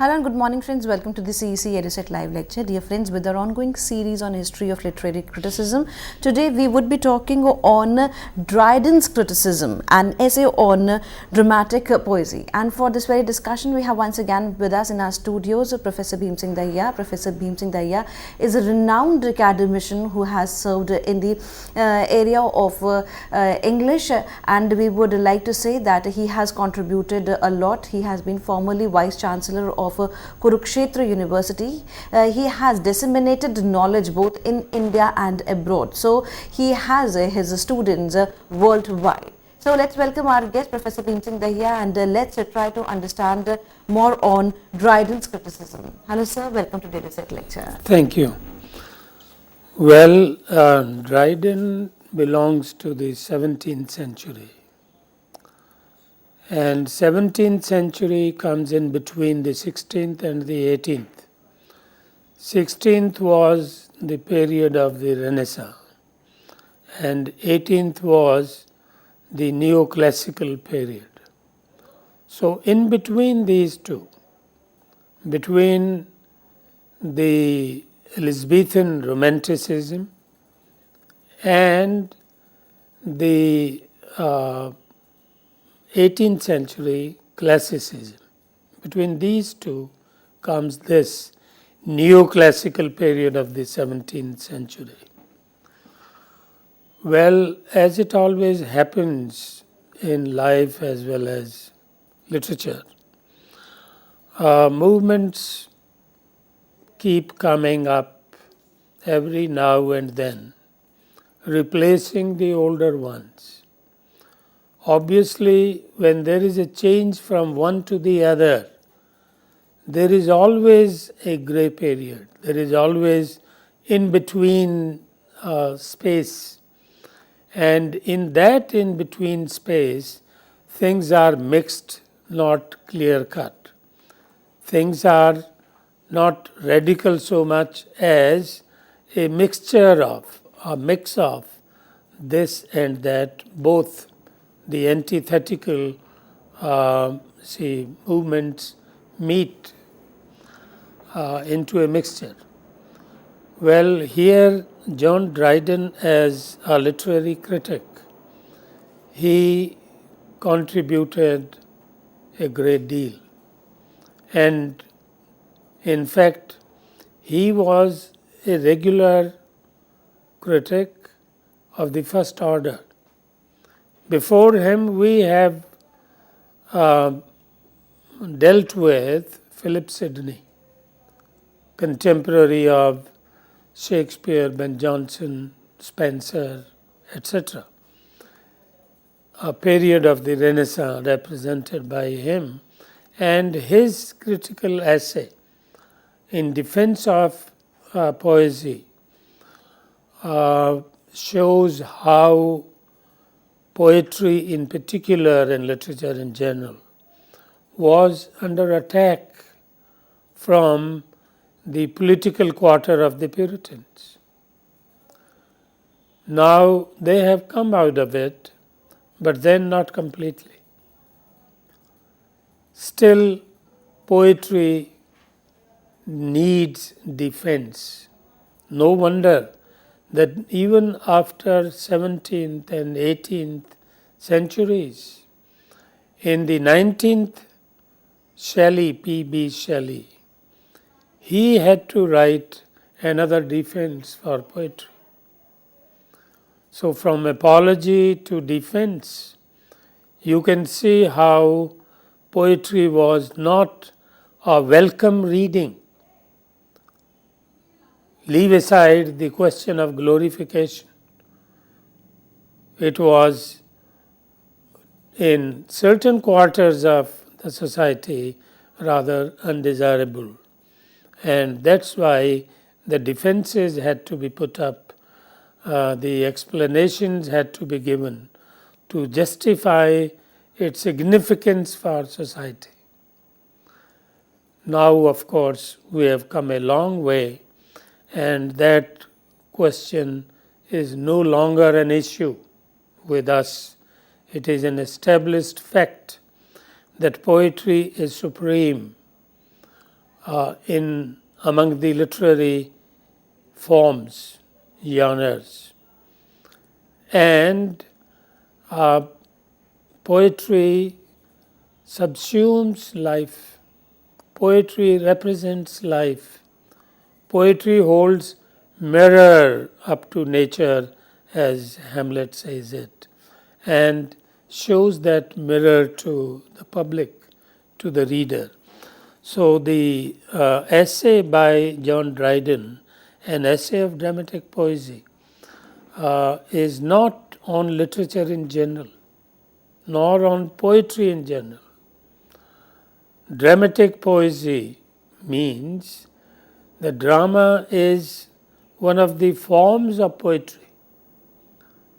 Hello and good morning friends, welcome to the CEC-UGC live lecture. Dear friends, with our ongoing series on history of literary criticism, today we would be talking on Dryden's criticism, an essay on dramatic poesy. And for this very discussion, we have once again with us in our studios Professor Bhim Singh Dahiya. Professor Bhim Singh Dahiya is a renowned academician who has served in the area of English, and we would like to say that he has contributed a lot. He has been formerly Vice Chancellor of Kurukshetra University. He has disseminated knowledge both in India and abroad. So he has his students worldwide. So let's welcome our guest, Professor Bhim Singh Dahiya, and let's try to understand more on Dryden's criticism. Hello sir, welcome to Daily Set Lecture. Thank you. Well, Dryden belongs to the 17th century. And 17th century comes in between the 16th and the 18th. 16th was the period of the Renaissance, and 18th was the neoclassical period. So in between these two, between the Elizabethan Romanticism and the 18th century classicism, between these two comes this neoclassical period of the 17th century. Well, as it always happens in life as well as literature, movements keep coming up every now and then, replacing the older ones. Obviously, when there is a change from one to the other, there is always a grey period. There is always in between space. And in that in between space, things are mixed, not clear cut. Things are not radical so much as a mixture of, a mix of this and that, both the antithetical movements meet into a mixture. Well, here John Dryden, as a literary critic, he contributed a great deal. And in fact, he was a regular critic of the first order. Before him, we have dealt with Philip Sidney, contemporary of Shakespeare, Ben Jonson, Spenser, etc. A period of the Renaissance represented by him, and his critical essay in defense of poesy shows how poetry in particular and literature in general was under attack from the political quarter of the Puritans. Now they have come out of it, but then not completely. Still, poetry needs defense. No wonder that even after 17th and 18th centuries, in the 19th, Shelley, P.B. Shelley, he had to write another defense for poetry. So from apology to defense, you can see how poetry was not a welcome reading. Leave aside the question of glorification. It was in certain quarters of the society rather undesirable. And that's why the defenses had to be put up, the explanations had to be given to justify its significance for society. Now, of course, we have come a long way, and that question is no longer an issue with us. It is an established fact that poetry is supreme. in among the literary forms, genres. And poetry subsumes life. Poetry represents life. Poetry holds mirror up to nature, as Hamlet says it, and shows that mirror to the public, to the reader. So the essay by John Dryden, an essay of dramatic poesy, is not on literature in general, nor on poetry in general. Dramatic poesy means the drama is one of the forms of poetry.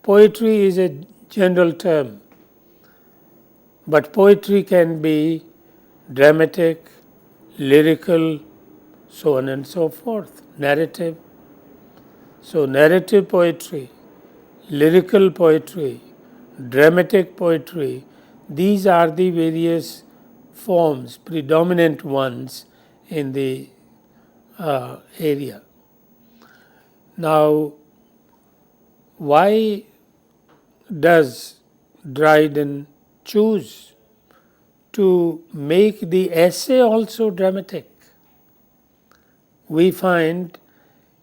Poetry is a general term, but poetry can be dramatic, lyrical, so on and so forth, narrative. So narrative poetry, lyrical poetry, dramatic poetry, these are the various forms, predominant ones in the area. Now, why does Dryden choose to make the essay also dramatic? We find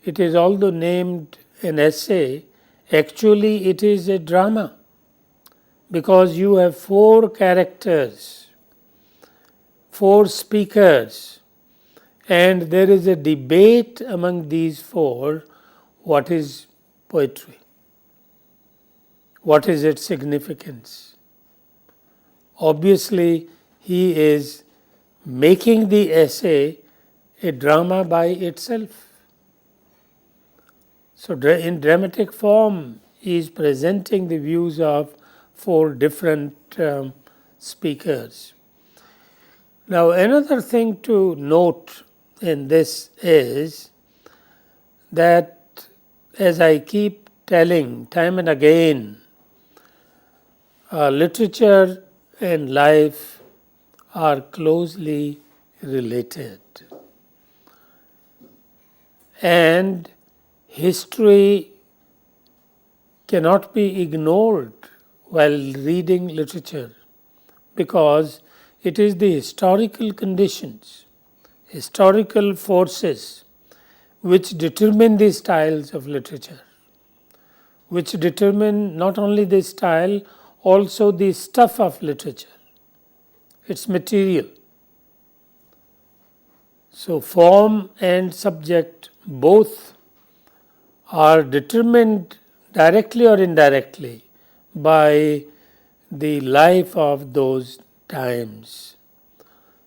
it is, although named an essay, actually it is a drama, because you have 4 characters, 4 speakers, and there is a debate among these 4. What is poetry? What is its significance? Obviously, he is making the essay a drama by itself. So in dramatic form, he is presenting the views of 4 different speakers. Now, another thing to note in this is that, as I keep telling time and again, literature and life are closely related. And history cannot be ignored while reading literature, because it is the historical conditions, historical forces which determine the styles of literature, which determine not only the style, also the stuff of literature, its material. So form and subject both are determined directly or indirectly by the life of those times.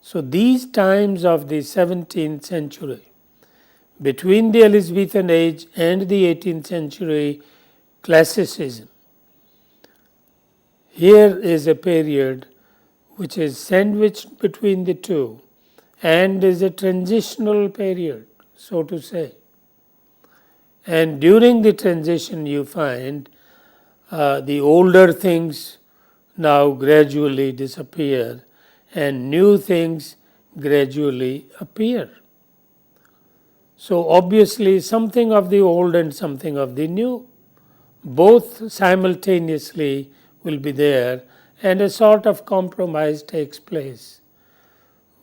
So these times of the 17th century, between the Elizabethan age and the 18th century classicism, here is a period which is sandwiched between the two and is a transitional period, so to say. And during the transition, you find the older things now gradually disappear and new things gradually appear. So obviously, something of the old and something of the new, both simultaneously will be there, and a sort of compromise takes place.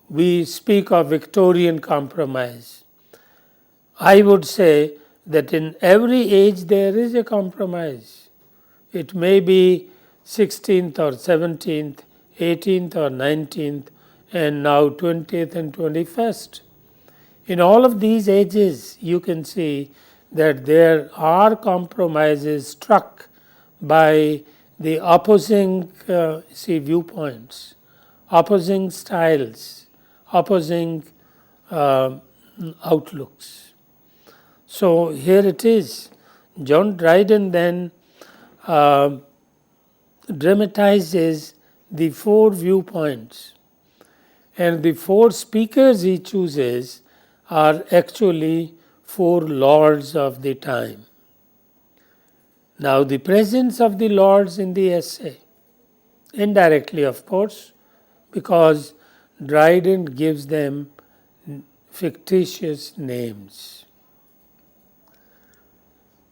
We speak of Victorian compromise. I would say that in every age there is a compromise. It may be 16th or 17th, 18th or 19th, and now 20th and 21st. In all of these ages, you can see that there are compromises struck by the opposing viewpoints, opposing styles, opposing outlooks. So here it is. John Dryden then dramatizes the 4 viewpoints, and the 4 speakers he chooses are actually 4 lords of the time. Now, the presence of the lords in the essay, indirectly of course, because Dryden gives them fictitious names.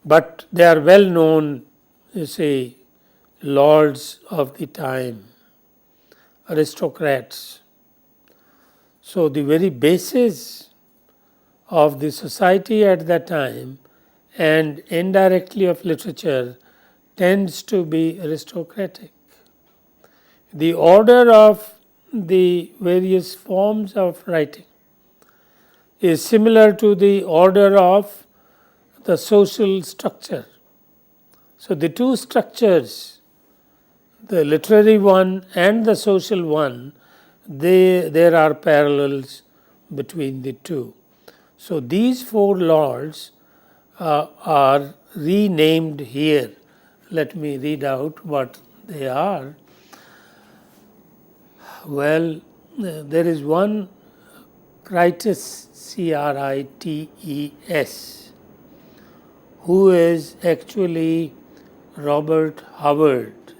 But they are well known, lords of the time, aristocrats. So the very basis of the society at that time and indirectly of literature tends to be aristocratic. The order of the various forms of writing is similar to the order of the social structure. So the two structures, the literary one and the social one, there are parallels between the two. So these four lords are renamed here. Let me read out what they are. Well, there is one, Crites, Crites, who is actually Robert Howard,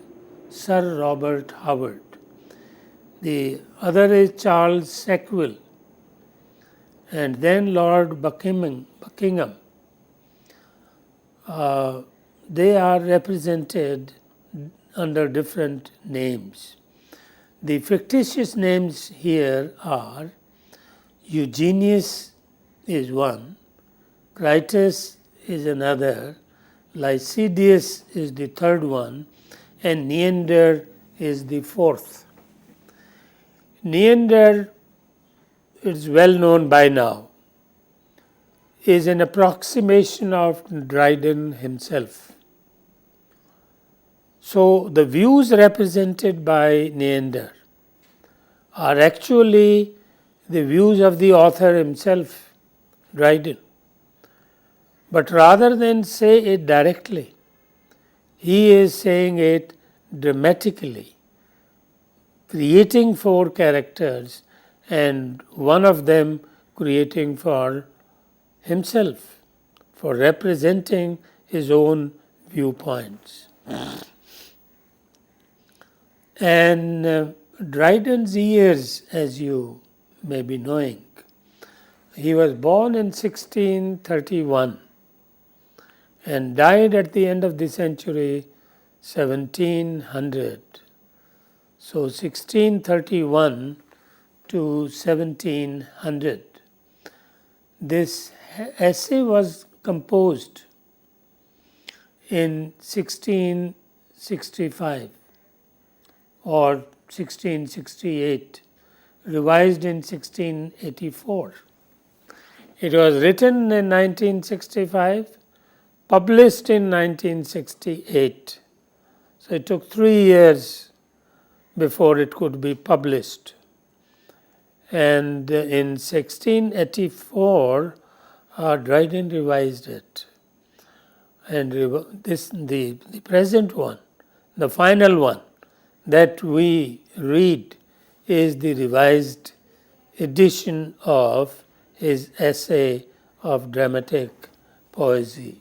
Sir Robert Howard. The other is Charles Sackville, and then Lord Buckingham. They are represented under different names. The fictitious names here are Eugenius is one, Crites is another, Lycidius is the third one, and Neander is the fourth. Neander is well known by now, is an approximation of Dryden himself. So the views represented by Neander are actually the views of the author himself, Dryden. But rather than say it directly, he is saying it dramatically, creating four characters and one of them creating for himself, for representing his own viewpoints. And Dryden's years, as you may be knowing, he was born in 1631 and died at the end of the century 1700. So 1631 to 1700. This essay was composed in 1665 or 1668, revised in 1684. It was written in 1965, published in 1968. So it took 3 years before it could be published. And in 1684, Dryden revised it. And the present one, the final one that we read, is the revised edition of his essay of dramatic poesy.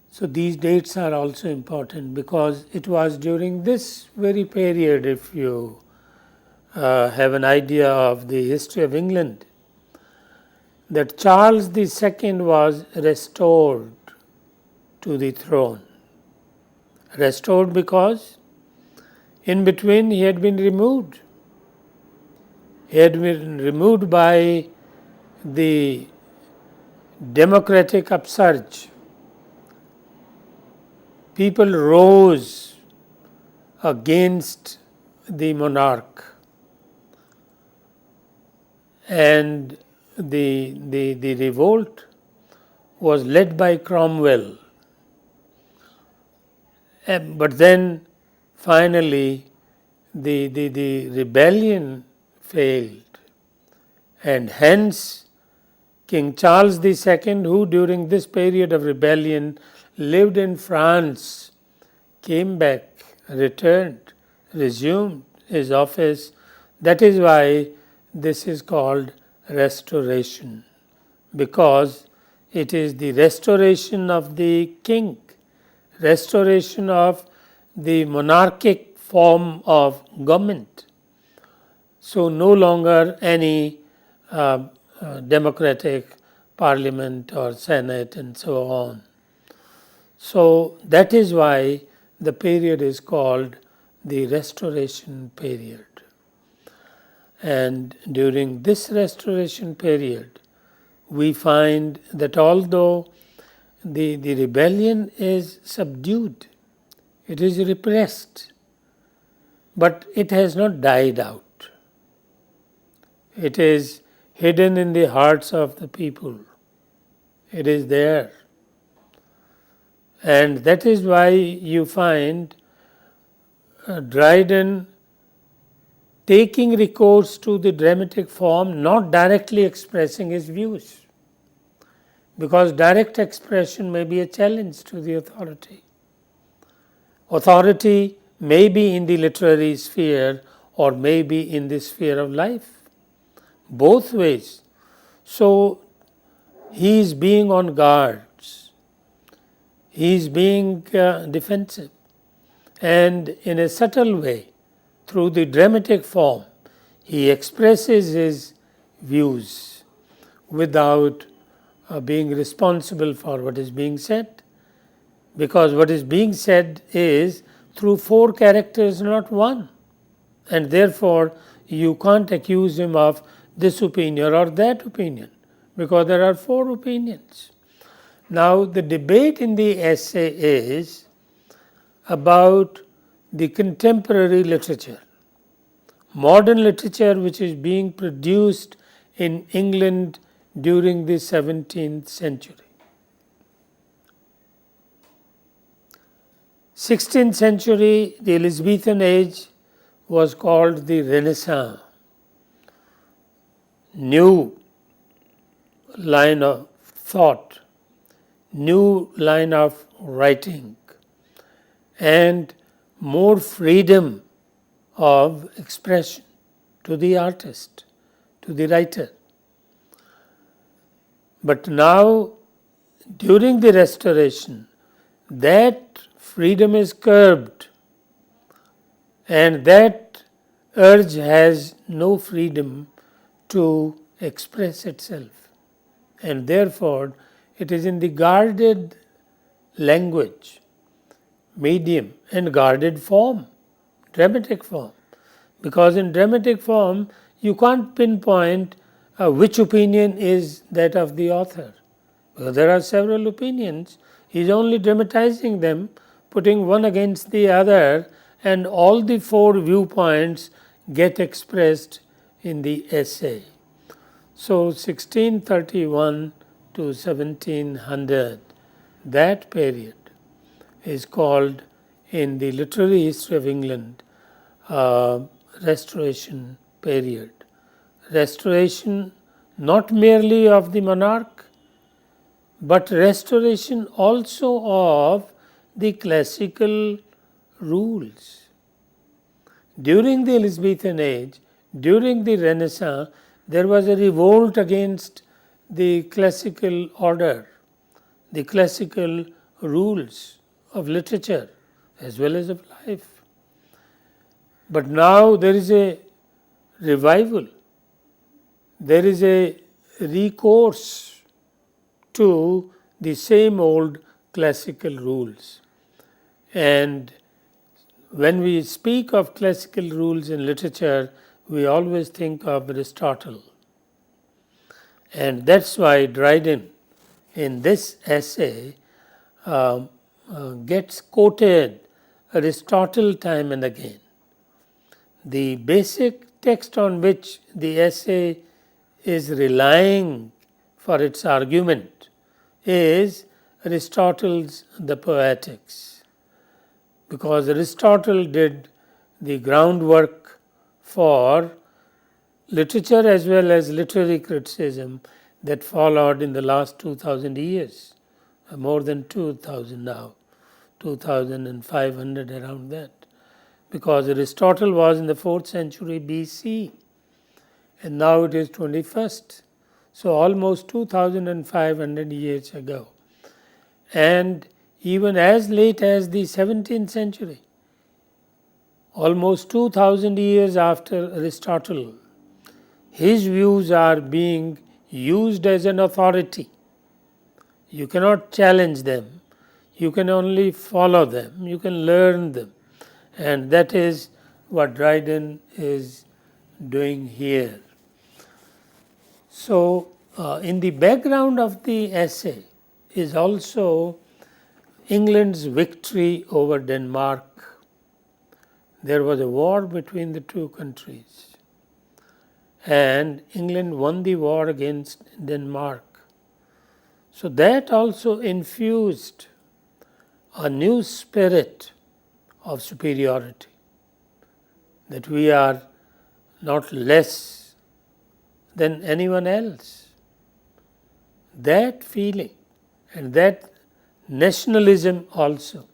So these dates are also important because it was during this very period, if you have an idea of the history of England, that Charles II was restored to the throne. Restored because in between he had been removed. He had been removed by the democratic upsurge. People rose against the monarch, and the revolt was led by Cromwell. But then finally the rebellion failed, and hence King Charles II, who during this period of rebellion lived in France, came back, returned, resumed his office. That is why this is called restoration, because it is the restoration of the king, restoration of the monarchic form of government. So no longer any democratic parliament or senate and so on. So that is why the period is called the Restoration period. And during this Restoration period, we find that although the rebellion is subdued, it is repressed, but it has not died out. It is hidden in the hearts of the people. It is there. And that is why you find Dryden taking recourse to the dramatic form, not directly expressing his views, because direct expression may be a challenge to the authority. Authority may be in the literary sphere or may be in the sphere of life, both ways. So he is being on guards, he is being defensive, and in a subtle way, through the dramatic form, he expresses his views without being responsible for what is being said, because what is being said is through four characters, not one, and therefore you can't accuse him of this opinion or that opinion, because there are four opinions. Now the debate in the essay is about the contemporary literature, modern literature which is being produced in England during the 17th century. 16th century, the Elizabethan age, was called the Renaissance. New line of thought, new line of writing, and more freedom of expression to the artist, to the writer. But now, during the Restoration, that freedom is curbed, and that urge has no freedom to express itself, and therefore it is in the guarded language, medium, and guarded form, dramatic form, because in dramatic form you can't pinpoint which opinion is that of the author, because there are several opinions. He is only dramatizing them, putting one against the other, and all the four viewpoints get expressed in the essay. So 1631 to 1700, that period is called in the literary history of England Restoration period. Restoration not merely of the monarch, but restoration also of the classical rules. During the Elizabethan age, during the Renaissance, there was a revolt against the classical order, the classical rules of literature as well as of life. But now there is a revival, there is a recourse to the same old classical rules. And when we speak of classical rules in literature, we always think of Aristotle. And that's why Dryden in this essay gets quoted Aristotle time and again. The basic text on which the essay is relying for its argument is Aristotle's The Poetics, because Aristotle did the groundwork for literature as well as literary criticism that followed in the last 2000 years, more than 2000 now, 2500 around that, because Aristotle was in the 4th century BC and now it is 21st, so almost 2500 years ago. And even as late as the 17th century, almost 2000 years after Aristotle, his views are being used as an authority. You cannot challenge them. You can only follow them. You can learn them. And that is what Dryden is doing here. So, in the background of the essay is also England's victory over Denmark. There was a war between the two countries, and England won the war against Denmark. So that also infused a new spirit of superiority, that we are not less than anyone else. That feeling and that nationalism also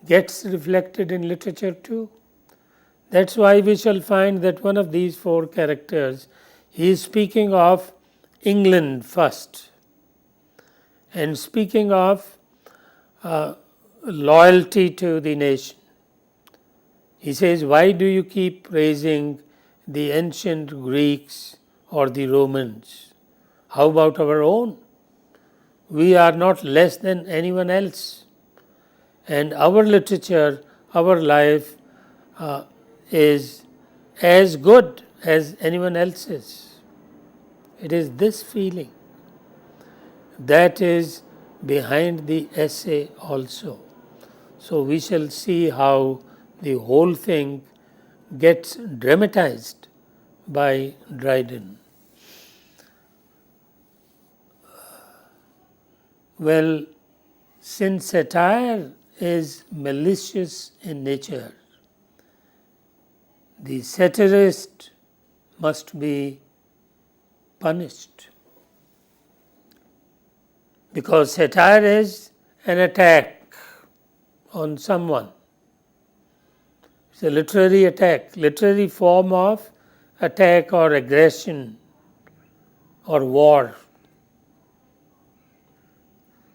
gets reflected in literature too. That's why we shall find that one of these four characters, he is speaking of England first, and speaking of loyalty to the nation. He says, why do you keep praising the ancient Greeks or the Romans? How about our own? We are not less than anyone else. And our literature, our life is as good as anyone else's. It is this feeling that is behind the essay also. So we shall see how the whole thing gets dramatized by Dryden. Well, since satire is malicious in nature, the satirist must be punished, because satire is an attack on someone. It's a literary attack, literary form of attack or aggression or war.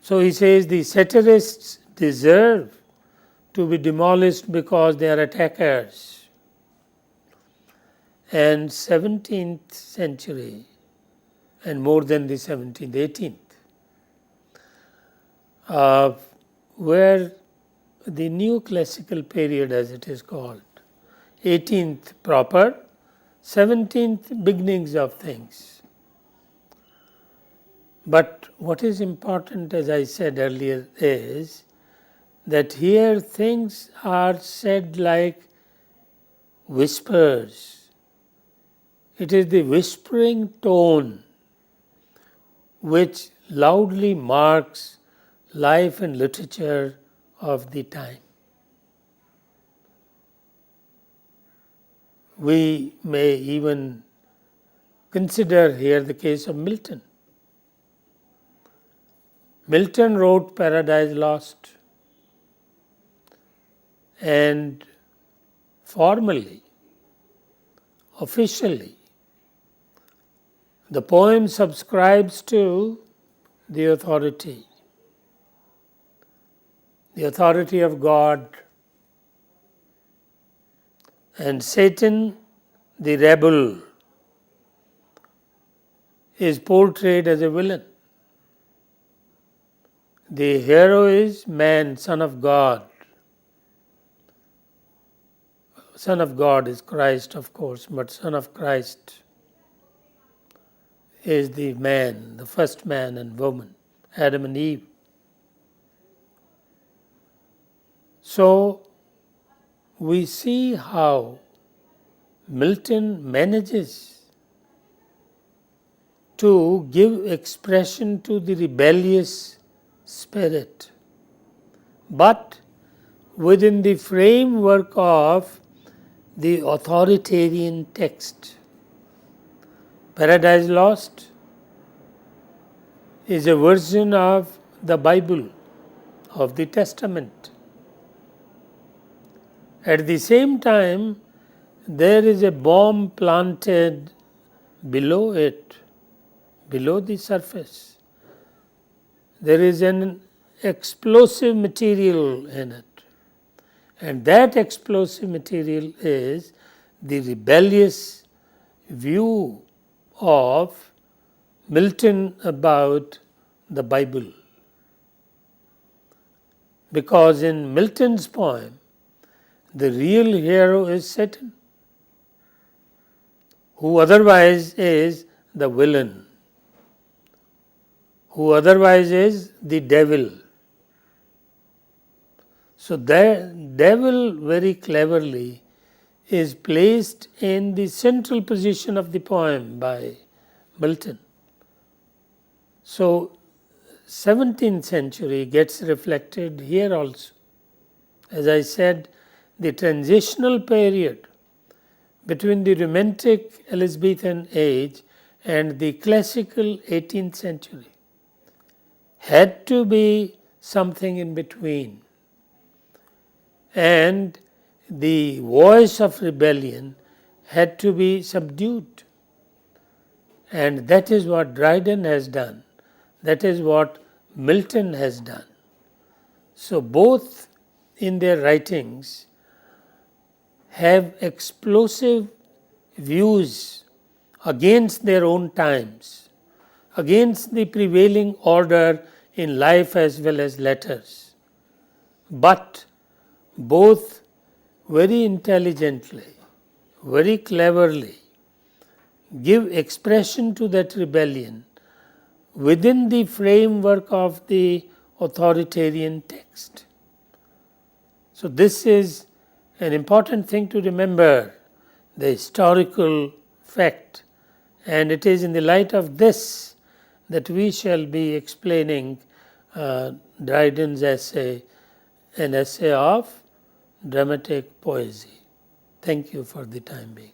So he says the satirists deserve to be demolished because they are attackers. And 17th century, and more than the 17th, 18th, where the new classical period, as it is called, 18th proper, 17th beginnings of things. But what is important, as I said earlier, is that here things are said like whispers. It is the whispering tone which loudly marks life and literature of the time. We may even consider here the case of Milton. Milton wrote Paradise Lost, and formally, officially, the poem subscribes to the authority of God, and Satan, the rebel, is portrayed as a villain. The hero is man, son of God. Son of God is Christ, of course, but son of Christ is the man, the first man and woman, Adam and Eve. So we see how Milton manages to give expression to the rebellious spirit, but within the framework of the authoritarian text. Paradise Lost is a version of the Bible, of the Testament. At the same time, there is a bomb planted below it, below the surface. There is an explosive material in it, and that explosive material is the rebellious view of Milton about the Bible. Because in Milton's poem, the real hero is Satan, who otherwise is the villain, who otherwise is the devil. So the devil very cleverly is placed in the central position of the poem by Milton. So 17th century gets reflected here also. As I said, the transitional period between the Romantic Elizabethan age and the classical 18th century had to be something in between. And the voice of rebellion had to be subdued. And that is what Dryden has done. That is what Milton has done. So both in their writings have explosive views against their own times, against the prevailing order in life as well as letters. But both very intelligently, very cleverly give expression to that rebellion within the framework of the authoritarian text. So this is an important thing to remember, the historical fact, and it is in the light of this that we shall be explaining Dryden's essay, an essay of dramatic poesy. Thank you for the time being.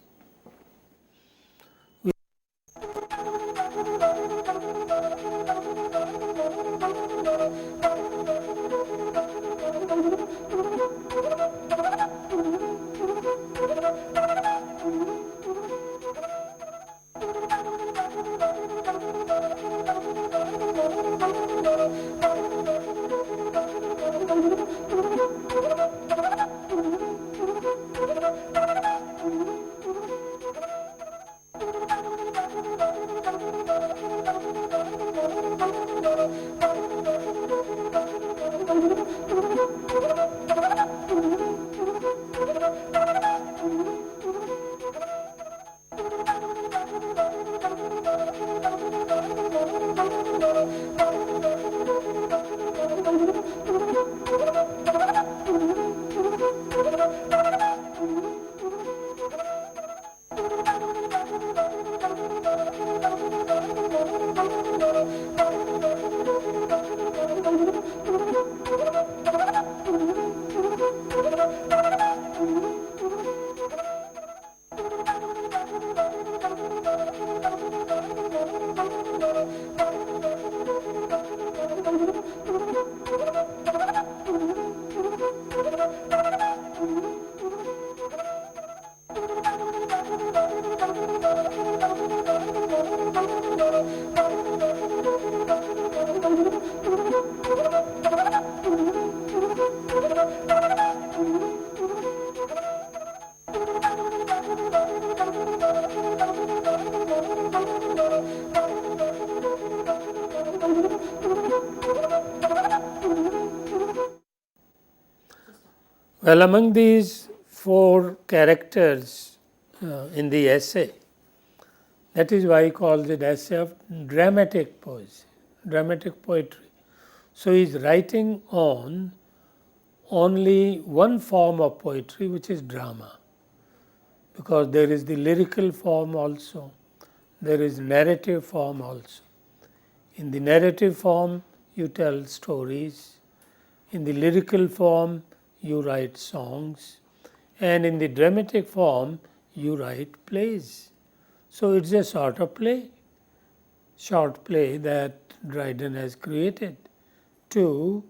Well, among these four characters in the essay, that is why he calls it essay of dramatic poesy, dramatic poetry. So he is writing on only one form of poetry, which is drama, because there is the lyrical form also, there is narrative form also. In the narrative form, you tell stories. In the lyrical form, you write songs. And in the dramatic form, you write plays. So it's a sort of play, short play that Dryden has created to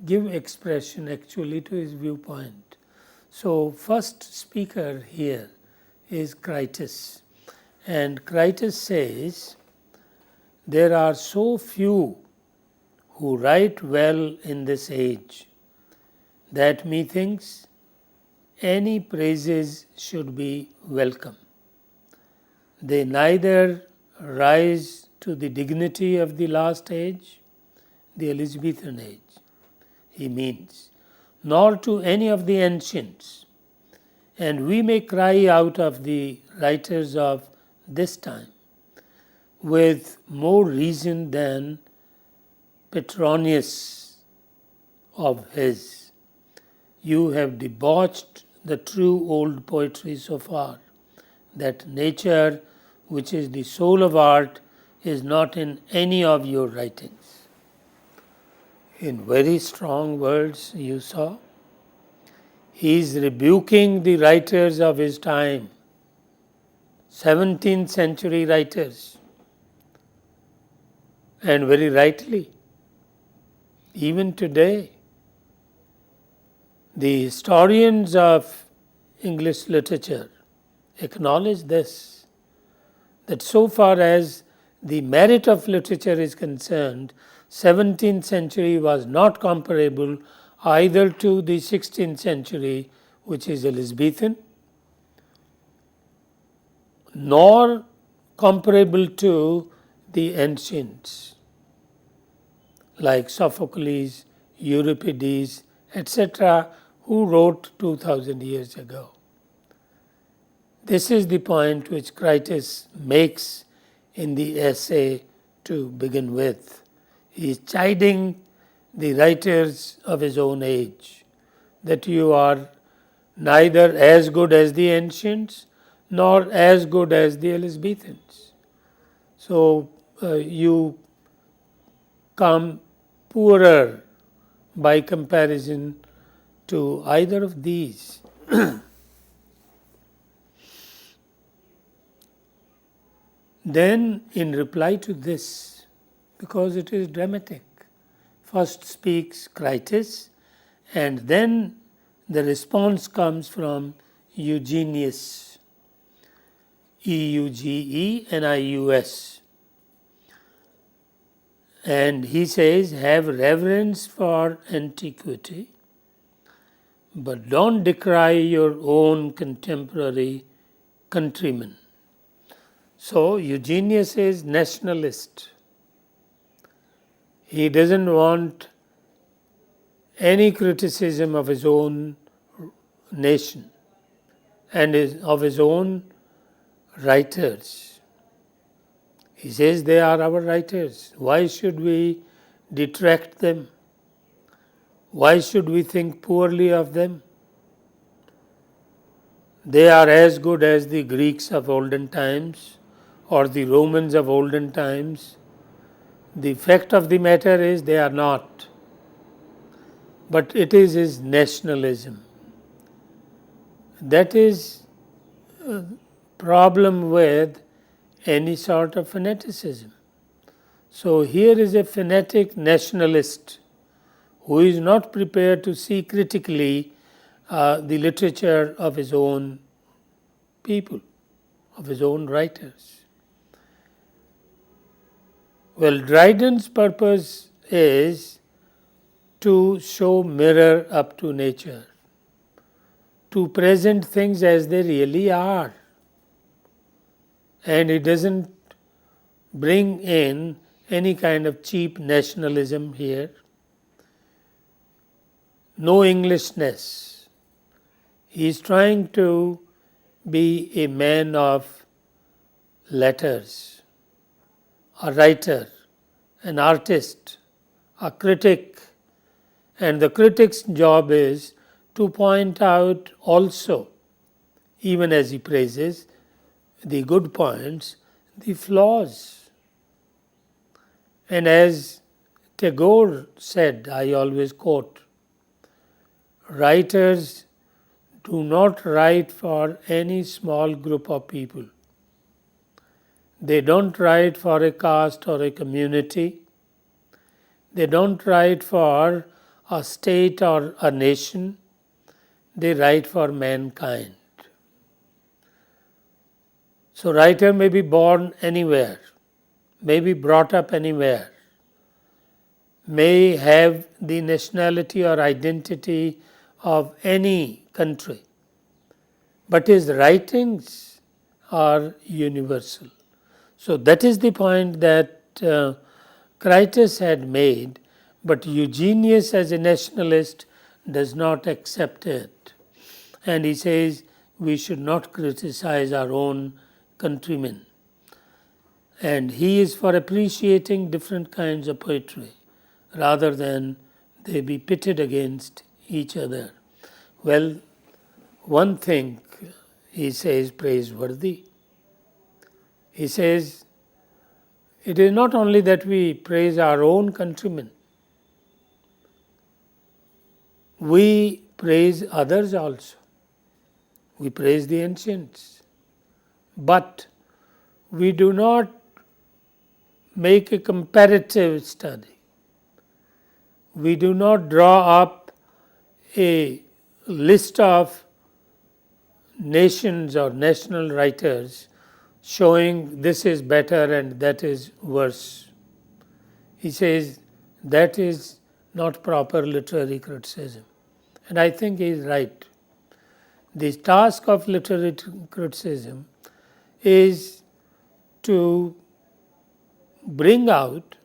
give expression actually to his viewpoint. So first speaker here is Critus. And Critus says, there are so few who write well in this age that methinks any praises should be welcome. They neither rise to the dignity of the last age, the Elizabethan age, he means, nor to any of the ancients. And we may cry out of the writers of this time with more reason than Petronius of his. You have debauched the true old poetry so far, that nature, which is the soul of art, is not in any of your writings. In very strong words, you saw, he is rebuking the writers of his time, 17th century writers, and very rightly. Even today, the historians of English literature acknowledge this, that so far as the merit of literature is concerned, 17th century was not comparable either to the 16th century, which is Elizabethan, nor comparable to the ancients like Sophocles, Euripides, etc., who wrote 2000 years ago. This is the point which Critus makes in the essay to begin with. He is chiding the writers of his own age, that you are neither as good as the ancients nor as good as the Elizabethans. So you come poorer by comparison to either of these. Then, in reply to this, because it is dramatic, first speaks Critus, and then the response comes from Eugenius, Eugenius. And he says, have reverence for antiquity, but don't decry your own contemporary countrymen. So Eugenius is nationalist. He doesn't want any criticism of his own nation and of his own writers. He says they are our writers. Why should we detract them? Why should we think poorly of them? They are as good as the Greeks of olden times or the Romans of olden times. The fact of the matter is they are not. But it is his nationalism. That is a problem with any sort of fanaticism. So here is a fanatic nationalist who is not prepared to see critically the literature of his own people, of his own writers. Well, Dryden's purpose is to show mirror up to nature, to present things as they really are. And it doesn't bring in any kind of cheap nationalism here. No Englishness. He is trying to be a man of letters, a writer, an artist, a critic. And the critic's job is to point out also, even as he praises the good points, the flaws. And as Tagore said, I always quote, writers do not write for any small group of people. They don't write for a caste or a community. They don't write for a state or a nation. They write for mankind. So writer may be born anywhere, may be brought up anywhere, may have the nationality or identity of any country, but his writings are universal. So that is the point that Critus had made, but Eugenius as a nationalist does not accept it. And he says we should not criticize our own countrymen. And he is for appreciating different kinds of poetry rather than they be pitted against each other. Well, one thing he says praiseworthy. He says it is not only that we praise our own countrymen, we praise others also. We praise the ancients. But we do not make a comparative study. We do not draw up a list of nations or national writers showing this is better and that is worse. He says that is not proper literary criticism. And I think he is right. The task of literary criticism is to bring out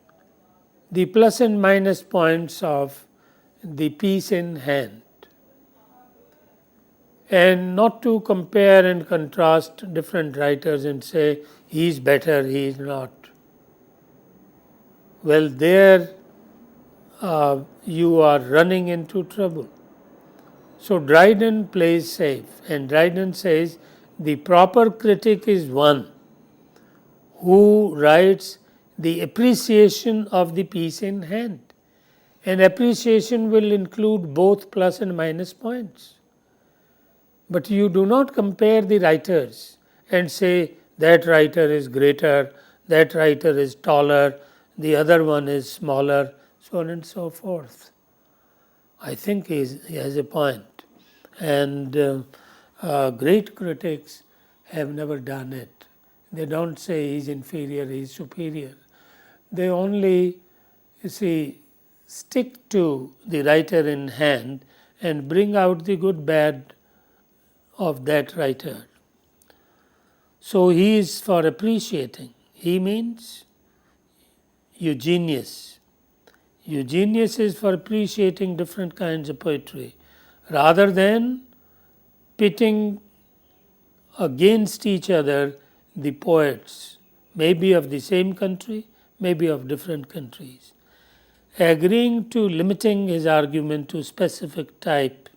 the plus and minus points of the piece in hand, and not to compare and contrast different writers and say he is better, he is not. Well, there you are running into trouble. So Dryden plays safe, and Dryden says the proper critic is one who writes the appreciation of the piece in hand. And appreciation will include both plus and minus points. But you do not compare the writers and say that writer is greater, that writer is taller, the other one is smaller, so on and so forth. I think he has a point. And great critics have never done it. They don't say he's inferior, he's superior. They only, stick to the writer in hand and bring out the good, bad of that writer. So he is for appreciating. He means Eugenius. Eugenius is for appreciating different kinds of poetry rather than pitting against each other the poets, maybe of the same country, maybe of different countries. Agreeing to limiting his argument to specific type,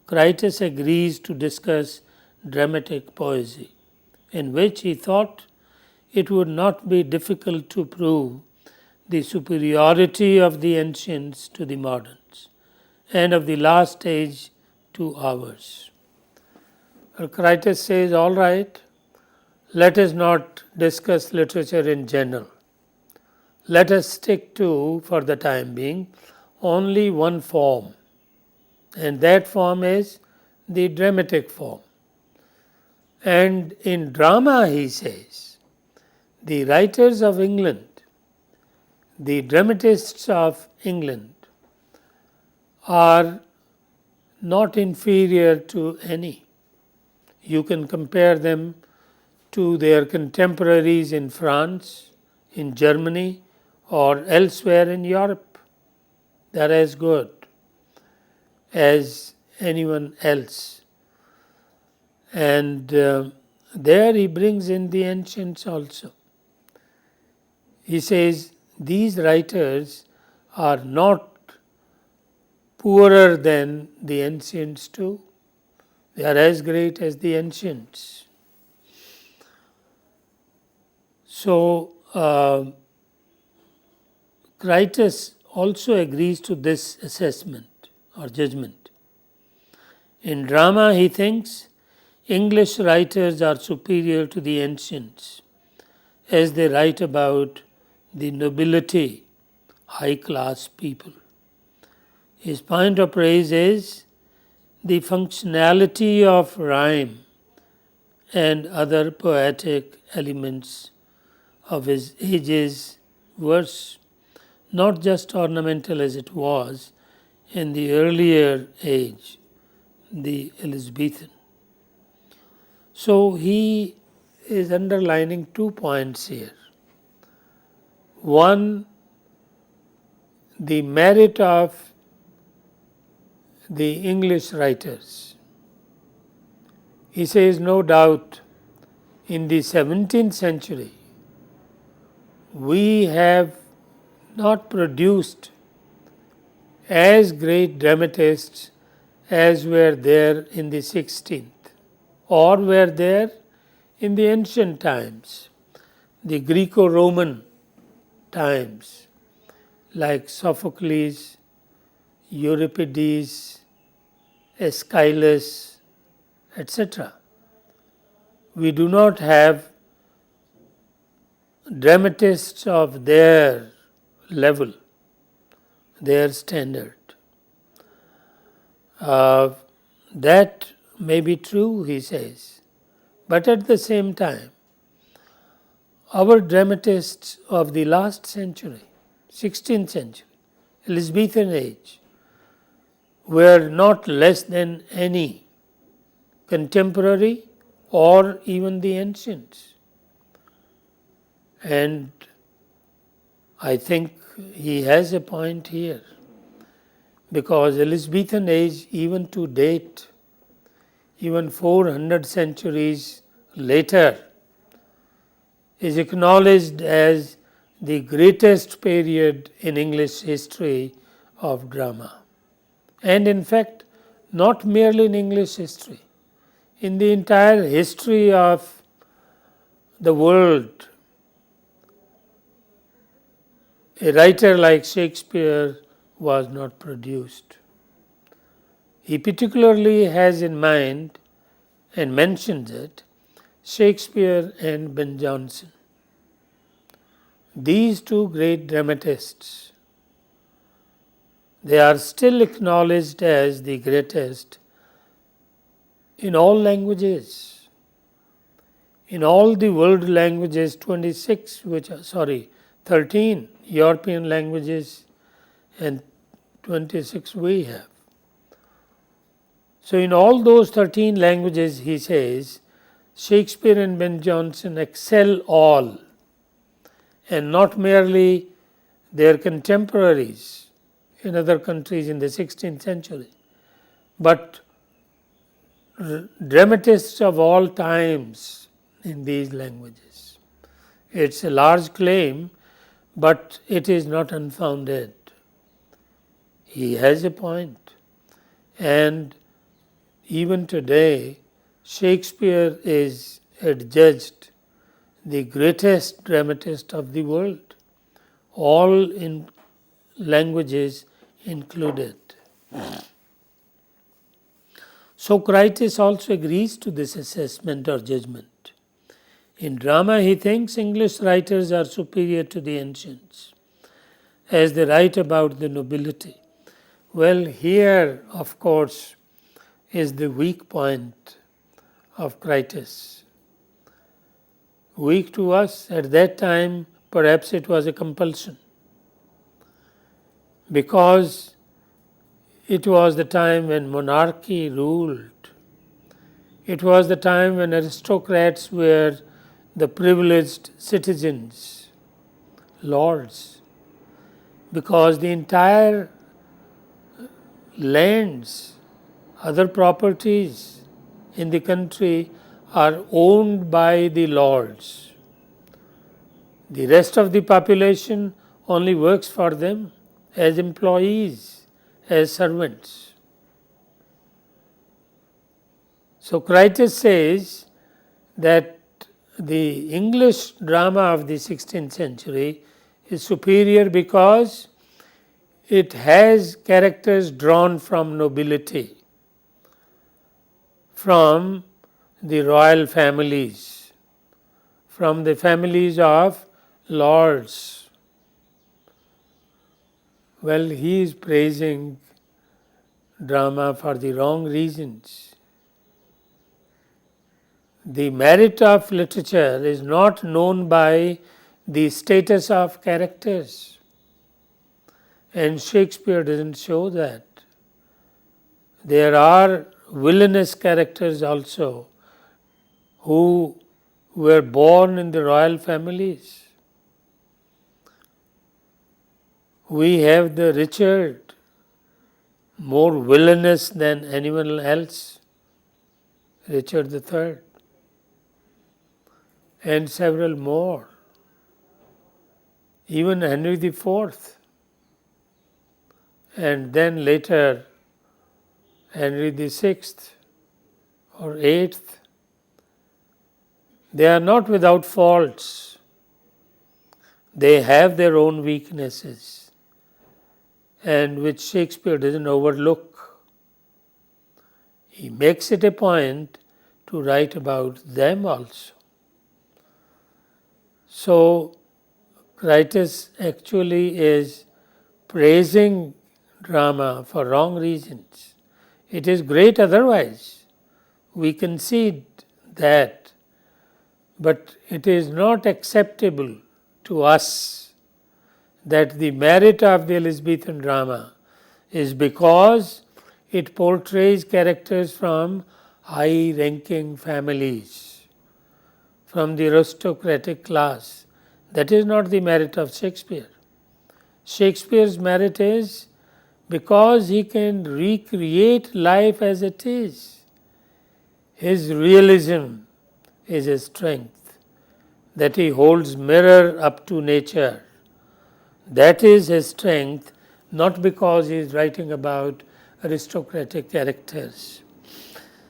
Critus agrees to discuss dramatic poesy, in which he thought it would not be difficult to prove the superiority of the ancients to the moderns and of the last age to ours. Critus says, all right, let us not discuss literature in general. Let us stick to, for the time being, only one form, and that form is the dramatic form. And in drama, he says, the writers of England, the dramatists of England, are not inferior to any. You can compare them to their contemporaries in France, in Germany, or elsewhere in Europe. They are as good as anyone else. And there he brings in the ancients also. He says these writers are not poorer than the ancients too. They are as great as the ancients. So Critus also agrees to this assessment or judgment. In drama, he thinks English writers are superior to the ancients as they write about the nobility, high-class people. His point of praise is the functionality of rhyme and other poetic elements of his age's verse, not just ornamental as it was in the earlier age, the Elizabethan. So he is underlining 2 points here. One, the merit of the English writers. He says, no doubt, in the 17th century, we have not produced as great dramatists as were there in the 16th or were there in the ancient times, the Greco-Roman times, like Sophocles, Euripides, Aeschylus, etc. We do not have dramatists of their level, their standard. That may be true, he says, but at the same time, our dramatists of the last century, 16th century, Elizabethan age, were not less than any contemporary or even the ancients. And I think he has a point here, because Elizabethan age, even to date, even 400 centuries later, is acknowledged as the greatest period in English history of drama. And in fact, not merely in English history, in the entire history of the world, a writer like Shakespeare was not produced. He particularly has in mind and mentions it Shakespeare and Ben Jonson. These two great dramatists, they are still acknowledged as the greatest in all languages. In all the world languages, 13 European languages and 26 we have. So in all those 13 languages, he says, Shakespeare and Ben Jonson excel all, and not merely their contemporaries in other countries in the 16th century, but dramatists of all times in these languages. It's a large claim, but it is not unfounded. He has a point. And even today, Shakespeare is adjudged the greatest dramatist of the world, all in languages included. Socrates also agrees to this assessment or judgment. In drama, he thinks English writers are superior to the ancients, as they write about the nobility. Well, here, of course, is the weak point of Critias. Weak to us at that time, perhaps it was a compulsion, because it was the time when monarchy ruled. It was the time when aristocrats were the privileged citizens, lords, because the entire lands, other properties in the country are owned by the lords. The rest of the population only works for them as employees, as servants. So Critias says that the English drama of the 16th century is superior because it has characters drawn from nobility, from the royal families, from the families of lords. Well, he is praising drama for the wrong reasons. The merit of literature is not known by the status of characters, and Shakespeare doesn't show that. There are villainous characters also who were born in the royal families. we have the Richard, more villainous than anyone else, Richard III, and several more. Even Henry IV, and then later Henry VI or VIII. They are not without faults. They have their own weaknesses, and which Shakespeare doesn't overlook. He makes it a point to write about them also. So, Critus actually is praising drama for wrong reasons. It is great otherwise. We concede that, but it is not acceptable to us that the merit of the Elizabethan drama is because it portrays characters from high ranking families, from the aristocratic class. That is not the merit of Shakespeare. Shakespeare's merit is because he can recreate life as it is. His realism is a strength, that he holds mirror up to nature. That is his strength, not because he is writing about aristocratic characters.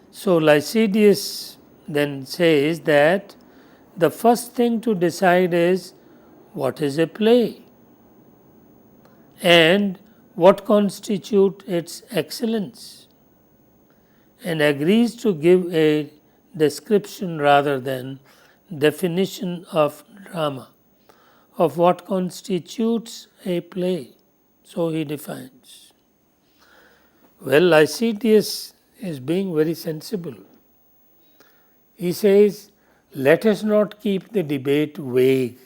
So Lycidius then says that the first thing to decide is what is a play and what constitutes its excellence, and agrees to give a description rather than definition of drama, of what constitutes a play. So he defines. Well, Lycidius is being very sensible. He says, let us not keep the debate vague.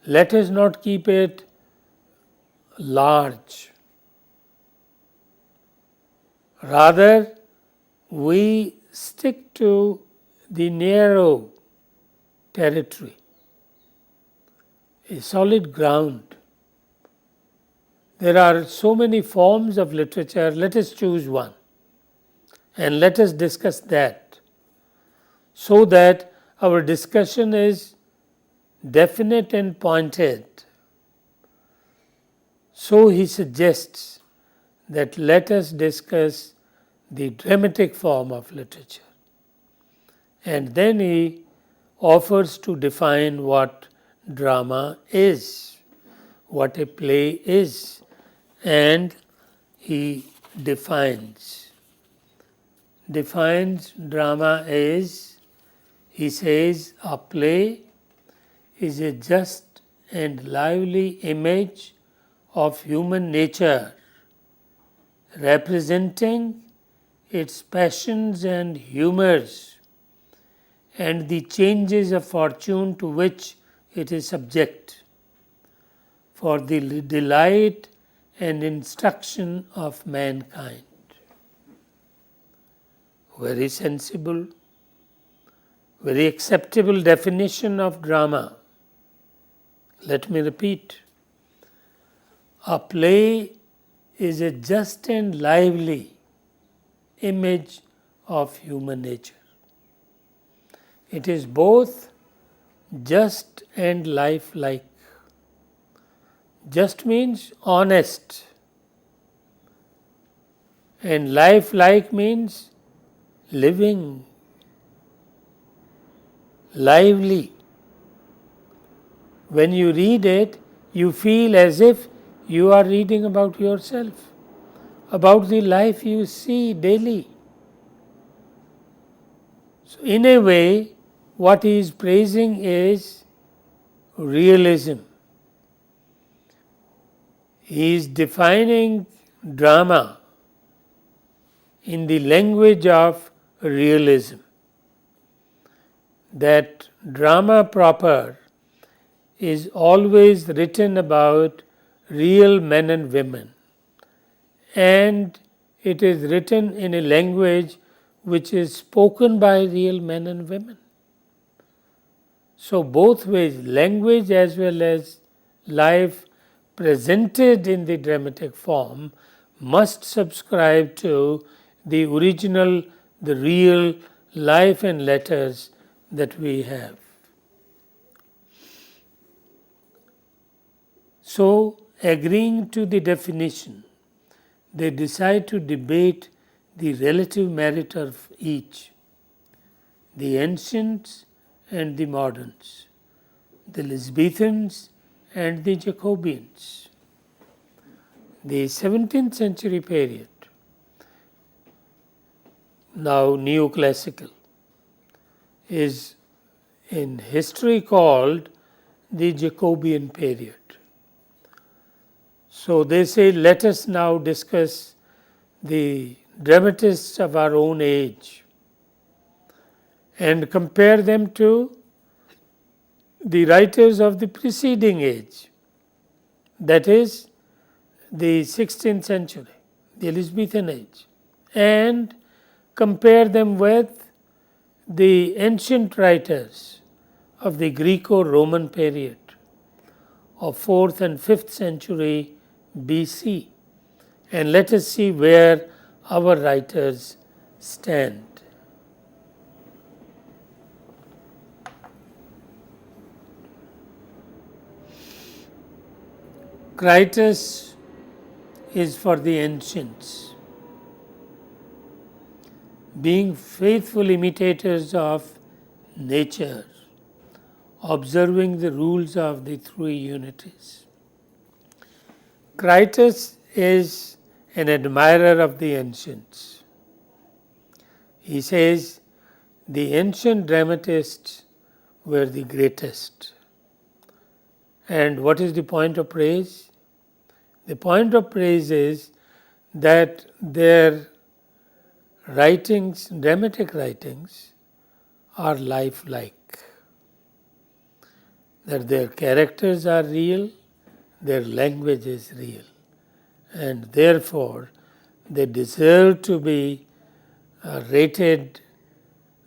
Let us not keep it large. Rather, we stick to the narrow territory, a solid ground. There are so many forms of literature, let us choose one and let us discuss that, so that our discussion is definite and pointed. So he suggests that let us discuss the dramatic form of literature. And then he offers to define what drama is, what a play is, and he defines drama as, he says, a play is a just and lively image of human nature, representing its passions and humors and the changes of fortune to which it is subject, for the delight and instruction of mankind. Very sensible, very acceptable definition of drama. Let me repeat. A play is a just and lively image of human nature. It is both just and lifelike. Just means honest, and lifelike means living, lively. When you read it, you feel as if you are reading about yourself, about the life you see daily. So, in a way, what he is praising is realism. He is defining drama in the language of realism, that drama proper is always written about real men and women, and it is written in a language which is spoken by real men and women. So both ways, language as well as life, presented in the dramatic form must subscribe to the original, the real life and letters that we have. So, agreeing to the definition, they decide to debate the relative merit of each, the ancients and the moderns, the Elizabethans and the Jacobeans. The 17th century period, now neoclassical, is in history called the Jacobean period. So they say, let us now discuss the dramatists of our own age and compare them to the writers of the preceding age, that is the 16th century, the Elizabethan age, and compare them with the ancient writers of the Greco-Roman period of 4th and 5th century BC, and let us see where our writers stand. Critus is for the ancients, being faithful imitators of nature, observing the rules of the three unities. Critus is an admirer of the ancients. He says the ancient dramatists were the greatest. And what is the point of praise? The point of praise is that their writings, dramatic writings, are lifelike. That their characters are real, their language is real, and therefore they deserve to be rated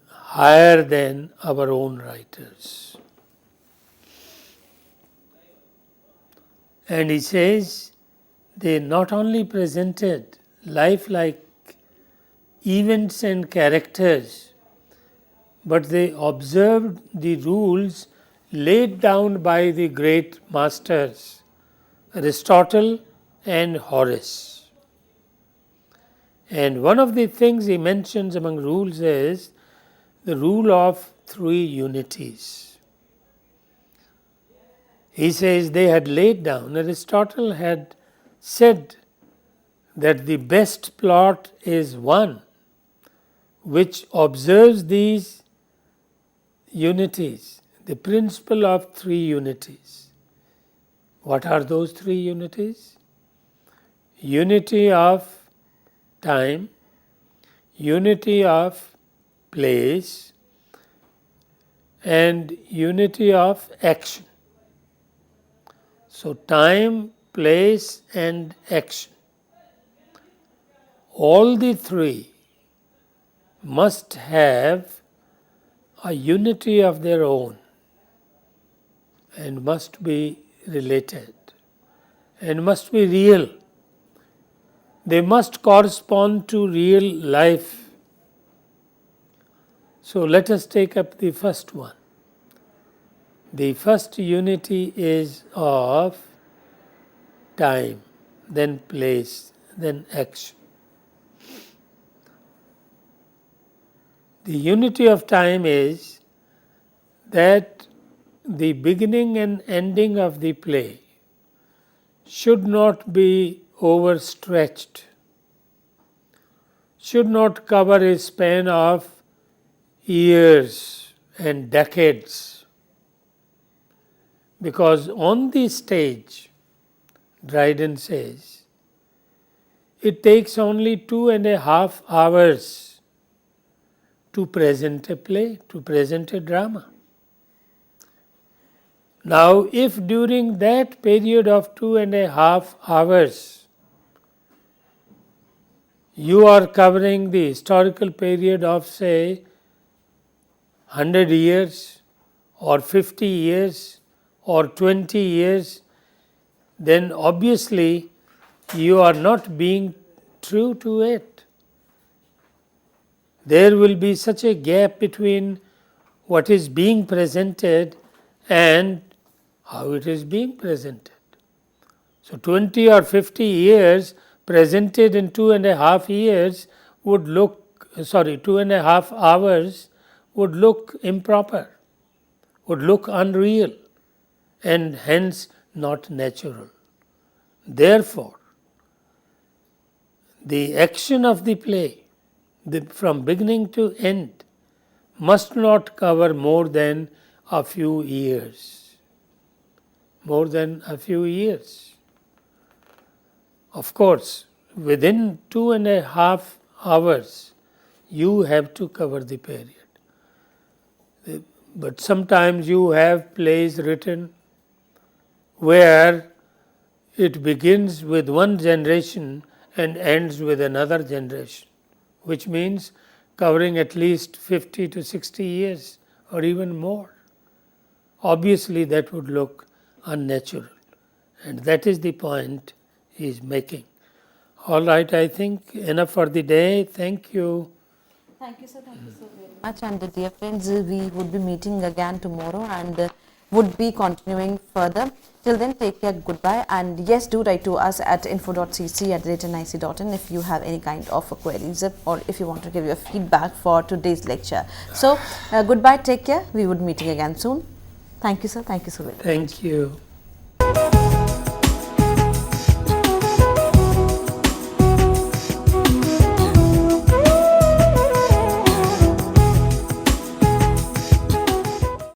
higher than our own writers. And he says they not only presented lifelike events and characters, but they observed the rules laid down by the great masters Aristotle and Horace. And one of the things he mentions among rules is the rule of three unities. He says they had laid down, Aristotle had said that the best plot is one which observes these unities, the principle of three unities. What are those three unities? Unity of time, unity of place, and unity of action. So, time, place, and action. All the three must have a unity of their own and must be related and must be real. They must correspond to real life. So let us take up the first one. The first unity is of time, then place, then action. The unity of time is that the beginning and ending of the play should not be overstretched, should not cover a span of years and decades, because on the stage, Dryden says, it takes only 2.5 hours to present a play, to present a drama. Now, if during that period of 2.5 hours you are covering the historical period of, say, 100 years or 50 years or 20 years, then obviously you are not being true to it. There will be such a gap between what is being presented and how it is being presented. So 20 or 50 years presented in 2.5 years would look, 2.5 hours would look improper, would look unreal, and hence not natural. Therefore, the action of the play, from beginning to end, must not cover more than a few years. More than a few years. Of course, within 2.5 hours, you have to cover the period. But sometimes you have plays written where it begins with one generation and ends with another generation, which means covering at least 50 to 60 years or even more. Obviously, that would look unnatural, and that is the point he is making. All right, I think enough for the day. Thank you. Thank you, sir. Thank you so very much. And dear friends, we would be meeting again tomorrow and would be continuing further. Till then, take care. Goodbye. And yes, do write to us at info.cc@nic.in if you have any kind of queries or if you want to give your feedback for today's lecture. So, goodbye. Take care. We would be meeting again soon. Thank you, sir. Thank you so very much. Thank you.